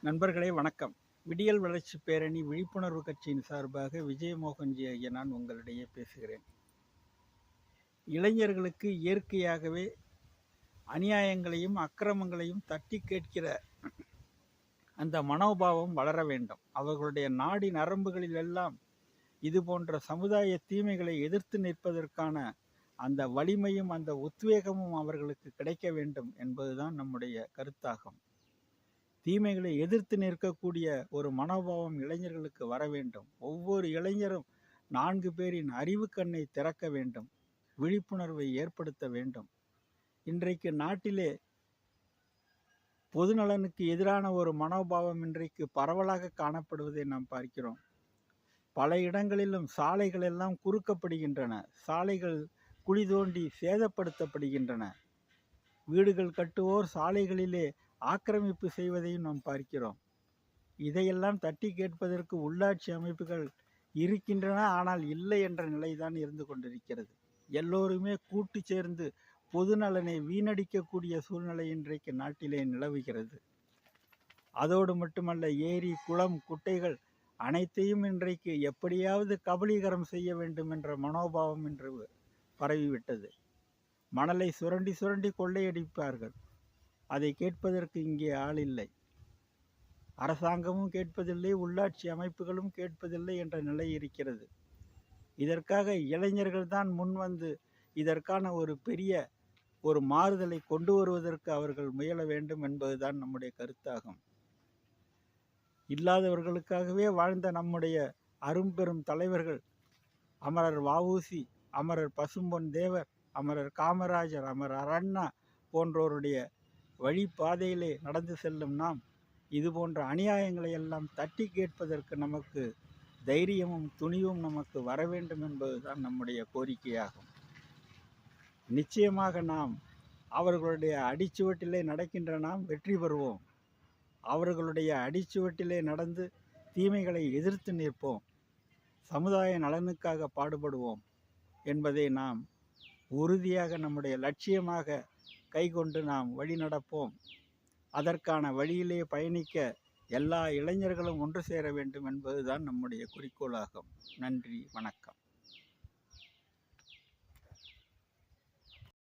நண்பர்களே வணக்கம். விடியல் வளர்ச்சி பேரணி விழிப்புணர்வு கட்சியின் சார்பாக விஜயமோகன்ஜி ஐயா நான் உங்களிடையே பேசுகிறேன். இளைஞர்களுக்கு இயற்கையாகவே அநியாயங்களையும் அக்கிரமங்களையும் தட்டி கேட்கிற அந்த மனோபாவம் வளர வேண்டும். அவர்களுடைய நாடி நரம்புகளில் எல்லாம் இது போன்ற சமுதாய தீமைகளை எதிர்த்து நிற்பதற்கான அந்த வலிமையும் அந்த உத்வேகமும் அவர்களுக்கு கிடைக்க வேண்டும் என்பதுதான் நம்முடைய கருத்தாகும். தீமைகளை எதிர்த்து நிற்கக்கூடிய ஒரு மனோபாவம் இளைஞர்களுக்கு வர வேண்டும். ஒவ்வொரு இளைஞரும் 4 பேரின் அறிவு கண்ணை திறக்க வேண்டும், விழிப்புணர்வை ஏற்படுத்த வேண்டும். இன்றைக்கு நாட்டிலே பொதுநலனுக்கு எதிரான ஒரு மனோபாவம் இன்றைக்கு பரவலாக காணப்படுவதை நாம் பார்க்கிறோம். பல இடங்களிலும் சாலைகள் எல்லாம் குறுக்கப்படுகின்றன, சாலைகள் குழி தோண்டி சேதப்படுத்தப்படுகின்றன. வீடுகள் கட்டுவோர் சாலைகளிலே ஆக்கிரமிப்பு செய்வதையும் நாம் பார்க்கிறோம். இதையெல்லாம் தட்டி கேட்பதற்கு உள்ளாட்சி அமைப்புகள் இருக்கின்றன, ஆனால் இல்லை என்ற நிலைதான் இருந்து கொண்டிருக்கிறது. எல்லோருமே கூட்டு சேர்ந்து பொதுநலனை வீணடிக்கக்கூடிய சூழ்நிலை இன்றைக்கு நாட்டிலே நிலவுகிறது. அதோடு மட்டுமல்ல, ஏரி குளம் குட்டைகள் அனைத்தையும் இன்றைக்கு எப்படியாவது கபலீகரம் செய்ய வேண்டும் என்ற மனோபாவம் இன்று பரவிவிட்டது. மணலை சுரண்டி சுரண்டி கொள்ளையடிப்பார்கள். அதை கேட்பதற்கு இங்கே ஆள் இல்லை. அரசாங்கமும் கேட்பதில்லை, உள்ளாட்சி அமைப்புகளும் கேட்பதில்லை என்ற நிலை இருக்கிறது. இதற்காக இளைஞர்கள் தான் முன்வந்து இதற்கான ஒரு பெரிய மாறுதலை கொண்டு வருவதற்கு அவர்கள் முயல வேண்டும் என்பதுதான் நம்முடைய கருத்தாகும். இல்லாதவர்களுக்காகவே வாழ்ந்த நம்முடைய அரும்பெரும் தலைவர்கள் அமரர் வ.உ.சி., அமரர் பசும்பொன் தேவர், அமரர் காமராஜர், அமரர் அண்ணா போன்றோருடைய வழிபாதையிலே நடந்து செல்லும் நாம் இது போன்ற அநியாயங்களை எல்லாம் தட்டி கேட்பதற்கு நமக்கு தைரியமும் துணிவும் நமக்கு வர வேண்டும் என்பதுதான் நம்முடைய கோரிக்கையாகும். நிச்சயமாக நாம் அவர்களுடைய அடிச்சுவட்டிலே நடக்கின்ற நாம் வெற்றி பெறுவோம். அவர்களுடைய அடிச்சுவட்டிலே நடந்து தீமைகளை எதிர்த்து நிற்போம், சமுதாய நலனுக்காக பாடுபடுவோம் என்பதை நாம் உறுதியாக நம்முடைய லட்சியமாக கைக்கொண்டு நாம் வழி நடப்போம். அதற்கான வழியிலே பயணிக்க எல்லா இளைஞர்களும் ஒன்று சேர வேண்டும் என்பதுதான் நம்முடைய குறிக்கோளாகும். நன்றி, வணக்கம்.